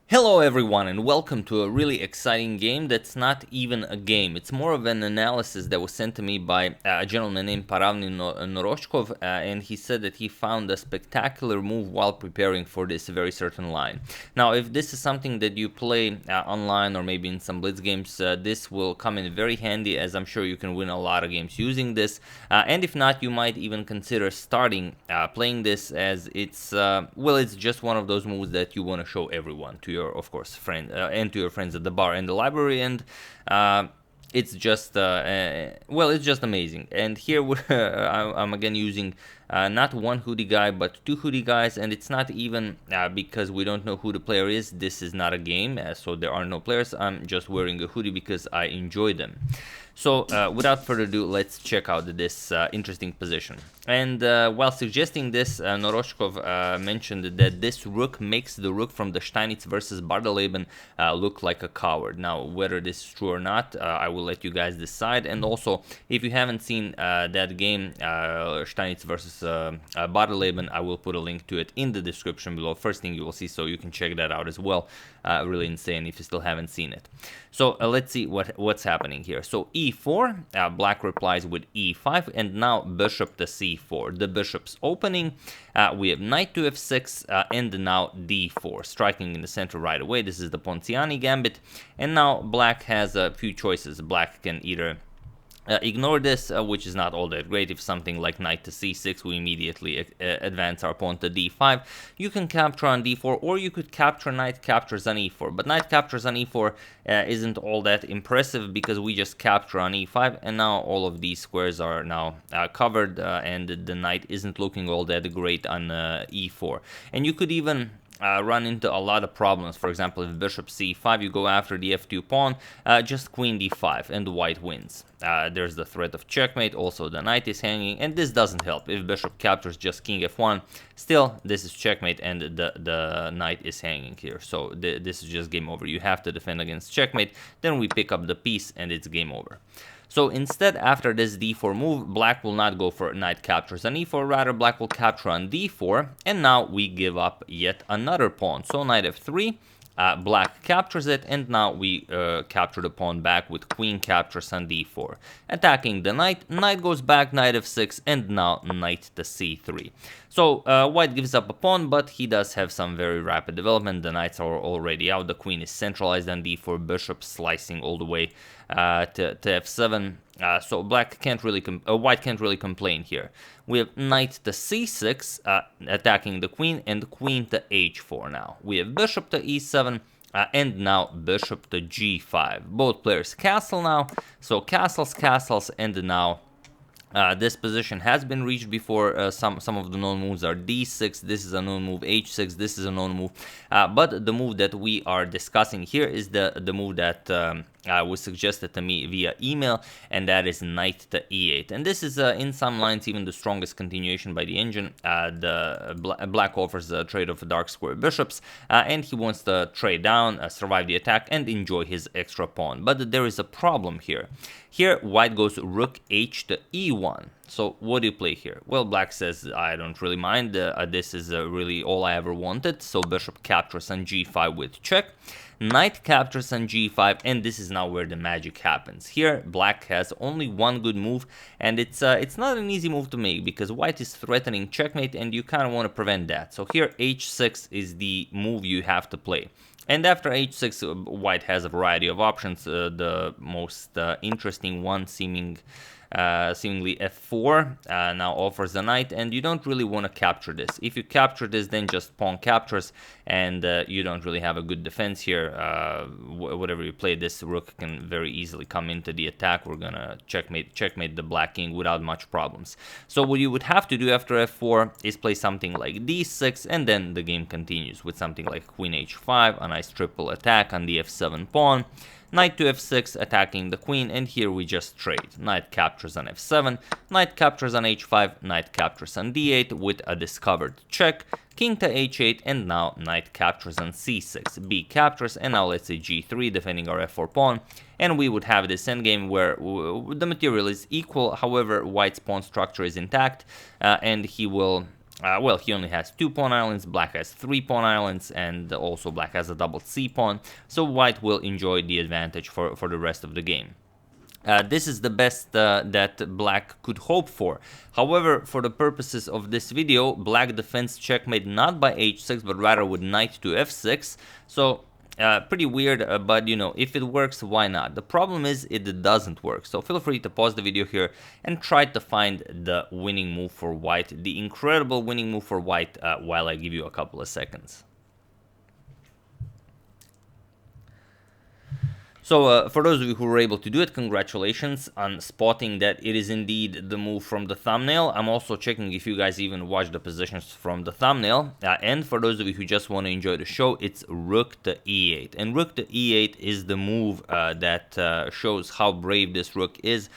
Hello everyone and welcome to a really exciting game that's not even a game. It's more of an analysis that was sent to me by a gentleman named Paravni Noroshkov, and he said that he found a spectacular move while preparing for this very certain line. Now, if this is something that you play online or maybe in some blitz games, this will come in very handy, as I'm sure you can win a lot of games using this. And if not, you might even consider starting playing this, as it's it's just one of those moves that you want to show everyone, to your, of course, friend and to your friends at the bar and the library, and it's just it's just amazing. And here I'm again using not one hoodie guy but two hoodie guys, and it's not even because we don't know who the player is. This is not a game, so there are no players. I'm just wearing a hoodie because I enjoy them. So without further ado, let's check out this interesting position. And while suggesting this, Noroshkov mentioned that this rook makes the rook from the Steinitz versus Bardeleben look like a coward. Now, whether this is true or not, I will let you guys decide. And also, if you haven't seen that game, Steinitz versus Bardeleben, I will put a link to it in the description below. First thing you will see, so you can check that out as well. Really insane if you still haven't seen it. So let's see what's happening here. So e4, black replies with e5, and now bishop to c4. The bishop's opening. We have knight to f6 and now d4, striking in the center right away. This is the Ponziani gambit, and now black has a few choices. Black can either ignore this, which is not all that great. If something like knight to c6, we immediately advance our pawn to d5. You can capture on d4, or you could capture knight captures on e4. But knight captures on e4 isn't all that impressive, because we just capture on e5, and now all of these squares are now covered, and the knight isn't looking all that great on e4. And you could even run into a lot of problems. For example, if bishop c5, you go after the f2 pawn, just queen d5, and white wins. There's the threat of checkmate. Also, the knight is hanging, and this doesn't help. If bishop captures just king f1, still this is checkmate, and the knight is hanging here. So this is just game over. You have to defend against checkmate. Then we pick up the piece, and it's game over. So instead, after this d4 move, black will not go for knight captures on e4, rather black will capture on d4, and now we give up yet another pawn. So knight f3, black captures it, and now we capture the pawn back with queen captures on d4. Attacking the knight, knight goes back, knight f6, and now knight to c3. So white gives up a pawn, but he does have some very rapid development. The knights are already out, the queen is centralized on d4, bishop slicing all the way to f7. So black can't really white can't really complain here. We have knight to c6, attacking the queen, and queen to h4 now. We have bishop to e7, and now bishop to g5. Both players castle now, so castles, and now this position has been reached before. Some of the known moves are d6, this is a known move, h6, this is a known move, but the move that we are discussing here is the move that was suggested to me via email, and that is knight to e8. And this is in some lines even the strongest continuation by the engine. Black offers a trade of dark square bishops, and he wants to trade down, survive the attack, and enjoy his extra pawn. But there is a problem here. Here white goes rook h to e1. So what do you play here? Well, black says, I don't really mind, this is really all I ever wanted. So bishop captures on g5 with check, knight captures on g5, and this is now where the magic happens. Here black has only one good move, and it's not an easy move to make, because white is threatening checkmate, and you kind of want to prevent that. So here h6 is the move you have to play. And after h6, white has a variety of options. The most interesting one seemingly f4 now offers the knight, and you don't really want to capture this. If you capture this, then just pawn captures, and you don't really have a good defense here. Whatever you play, this rook can very easily come into the attack. We're gonna checkmate the black king without much problems. So what you would have to do after f4 is play something like d6, and then the game continues with something like queen h5, a nice triple attack on the f7 pawn, knight to f6, attacking the queen, and here we just trade. Knight captures on f7, knight captures on h5, knight captures on d8 with a discovered check, king to h8, and now knight captures on c6, b captures, and now let's say g3, defending our f4 pawn, and we would have this endgame where the material is equal. However, white's pawn structure is intact, and he will well, he only has 2 pawn islands, black has 3 pawn islands, and also black has a double c pawn, so white will enjoy the advantage for the rest of the game. This is the best that black could hope for. However, for the purposes of this video, black defends checkmate not by h6, but rather with knight to f6. So pretty weird, but you know, if it works, why not? The problem is it doesn't work. So feel free to pause the video here and try to find the winning move for white, the incredible winning move for white, while I give you a couple of seconds. So for those of you who were able to do it, congratulations on spotting that it is indeed the move from the thumbnail. I'm also checking if you guys even watch the positions from the thumbnail. And for those of you who just want to enjoy the show, it's rook to e8. And rook to e8 is the move that shows how brave this rook is,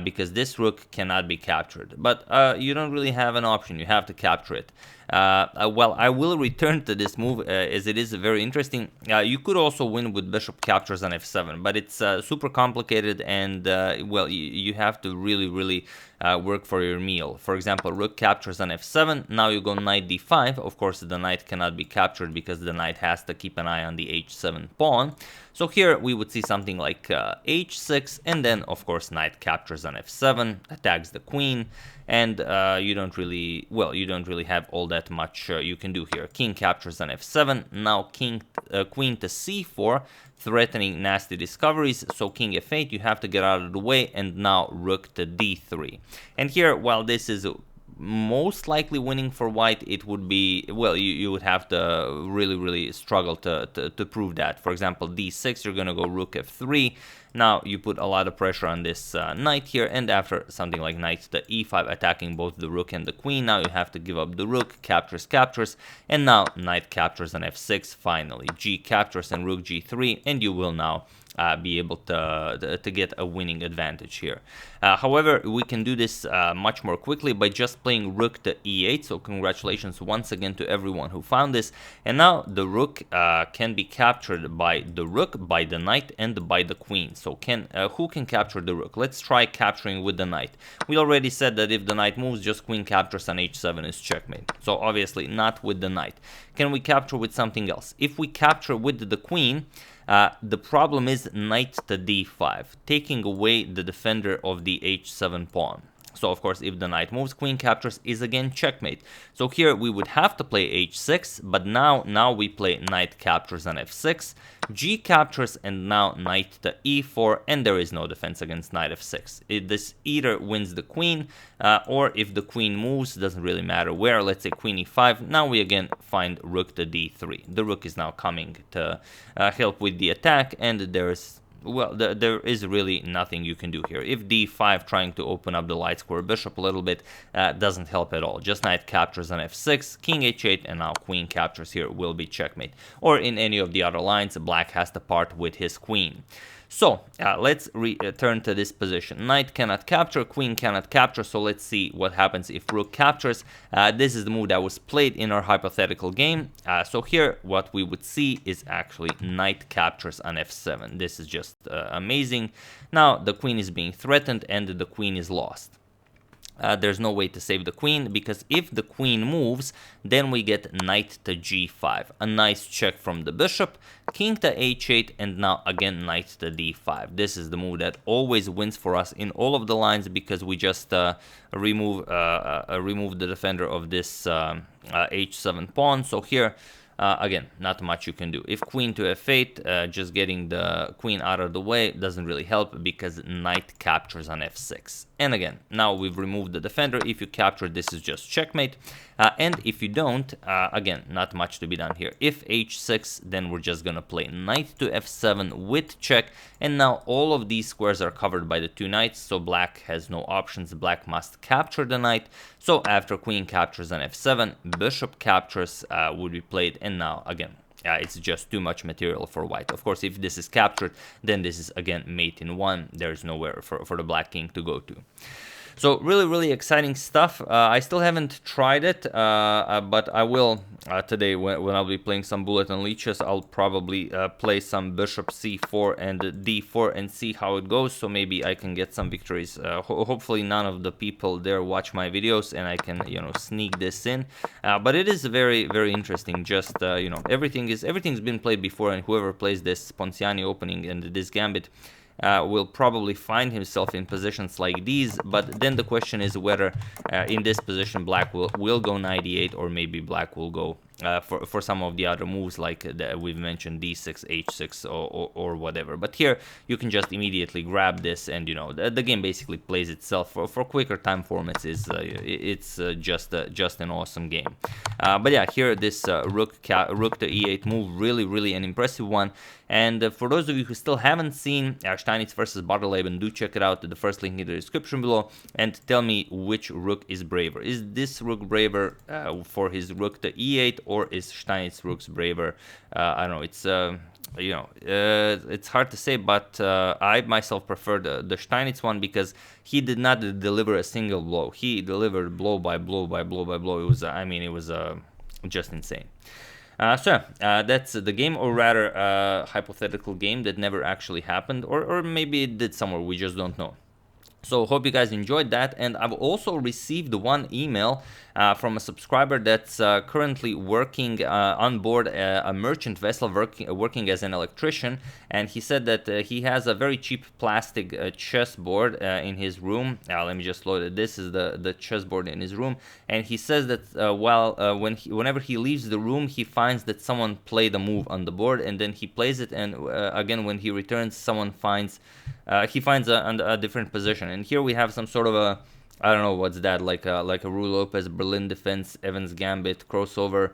because this rook cannot be captured. But you don't really have an option, you have to capture it. Well, I will return to this move as it is very interesting. You could also win with bishop captures on f7, but it's super complicated, and well, you have to really work for your meal. For example, rook captures on f7, now you go knight d5. Of course, the knight cannot be captured because the knight has to keep an eye on the h7 pawn. So here we would see something like h6, and then of course knight captures on f7, attacks the queen, and you don't really have all that much you can do here. King captures on f7, now queen to c4, threatening nasty discoveries. So king f8, you have to get out of the way, and now rook to d3. And here, while this is most likely winning for white, it would be, well, you would have to really struggle to prove that. For example, d6, you're gonna go rook f3. Now you put a lot of pressure on this knight here, and after something like knight to e5, attacking both the rook and the queen, now you have to give up the rook, captures, and now knight captures on f6 finally. G captures and rook g3, and you will now be able to get a winning advantage here. However, we can do this much more quickly by just playing rook to e8, so congratulations once again to everyone who found this. And now the rook can be captured by the rook, by the knight, and by the queen. So who can capture the rook? Let's try capturing with the knight. We already said that if the knight moves, just queen captures on h7 is checkmate. So obviously not with the knight. Can we capture with something else? If we capture with the queen, the problem is knight to d5, taking away the defender of the h7 pawn. So of course, if the knight moves, queen captures is again checkmate. So here we would have to play h6, but now we play knight captures on f6, g captures, and now knight to e4, and there is no defense against knight f6. This either wins the queen, or if the queen moves, doesn't really matter where. Let's say queen e5. Now we again find rook to d3. The rook is now coming to help with the attack, and there's, well, there is really nothing you can do here. If d5, trying to open up the light square bishop a little bit, doesn't help at all. Just knight captures on f6, king h8, and now queen captures here will be checkmate. Or in any of the other lines, black has to part with his queen. So let's return to this position. Knight cannot capture, queen cannot capture, so let's see what happens if rook captures. This is the move that was played in our hypothetical game. So here what we would see is actually knight captures on f7. This is just amazing. Now the queen is being threatened and the queen is lost. There's no way to save the queen, because if the queen moves, then we get knight to g5, a nice check from the bishop, king to h8, and now again knight to d5. This is the move that always wins for us in all of the lines, because we just remove the defender of this h7 pawn. So here, again, not much you can do. If queen to f8, just getting the queen out of the way doesn't really help, because knight captures on f6. And again, now we've removed the defender. If you capture, this is just checkmate. And if you don't, again, not much to be done here. If h6, then we're just gonna play knight to f7 with check. And now all of these squares are covered by the two knights, so black has no options. Black must capture the knight. So after queen captures on f7, bishop captures would be played. And now, again, it's just too much material for white. Of course, if this is captured, then this is again mate in one. There's nowhere for the black king to go to. So really exciting stuff. I still haven't tried it, but I will today when I'll be playing some bulletin leeches. I'll probably play some bishop c4 and d4 and see how it goes, so maybe I can get some victories. Hopefully none of the people there watch my videos and I can, you know, sneak this in, but it is very interesting. Just you know, everything's been played before, and whoever plays this Ponciani opening and this gambit will probably find himself in positions like these. But then the question is whether in this position black will go 98, or maybe black will go for some of the other moves like we've mentioned, d6, h6, or whatever. But here you can just immediately grab this, and you know, the game basically plays itself. For quicker time formats, it's just an awesome game. But yeah, here this rook to e8 move, really an impressive one. And for those of you who still haven't seen Steinitz versus Bartoleben, do check it out, the first link in the description below, and tell me which rook is braver. Is this rook braver for his rook to e8, or is Steinitz rook's braver? I don't know, it's you know, it's hard to say, but I myself prefer the Steinitz one, because he did not deliver a single blow. He delivered blow by blow by blow by blow. It was, I mean, it was just insane. So that's the game, or rather hypothetical game that never actually happened, or maybe it did somewhere, we just don't know. So hope you guys enjoyed that. And I've also received one email from a subscriber that's currently working on board a merchant vessel, working as an electrician, and he said that he has a very cheap plastic chessboard in his room. Let me just load it. This is the chessboard in his room, and he says that whenever he leaves the room, he finds that someone played a move on the board, and then he plays it, and again when he returns, someone finds a different position. And here we have some sort of a, I don't know what's that, like a Ruy Lopez Berlin defense, Evans Gambit crossover,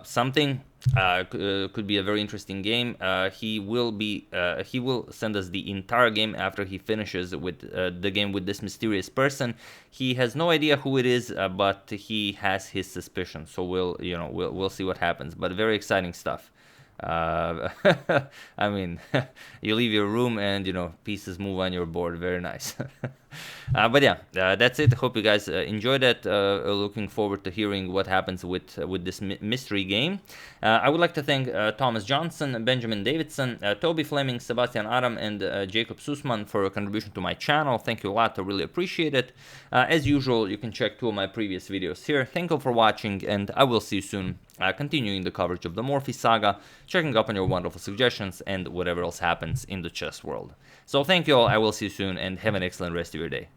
something. Could be a very interesting game. He will send us the entire game after he finishes with the game with this mysterious person. He has no idea who it is, but he has his suspicion. So we'll see what happens. But very exciting stuff. I mean, you leave your room and, you know, pieces move on your board. Very nice. But yeah, that's it. Hope you guys enjoyed it. Looking forward to hearing what happens with this mystery game. I would like to thank Thomas Johnson, Benjamin Davidson, Toby Fleming, Sebastian Aram, and Jacob Sussman for a contribution to my channel. Thank you a lot. I really appreciate it. As usual, you can check 2 of my previous videos here. Thank you for watching, and I will see you soon. Continuing the coverage of the Morphy saga, checking up on your wonderful suggestions, and whatever else happens in the chess world. So thank you all, I will see you soon, and have an excellent rest of your day.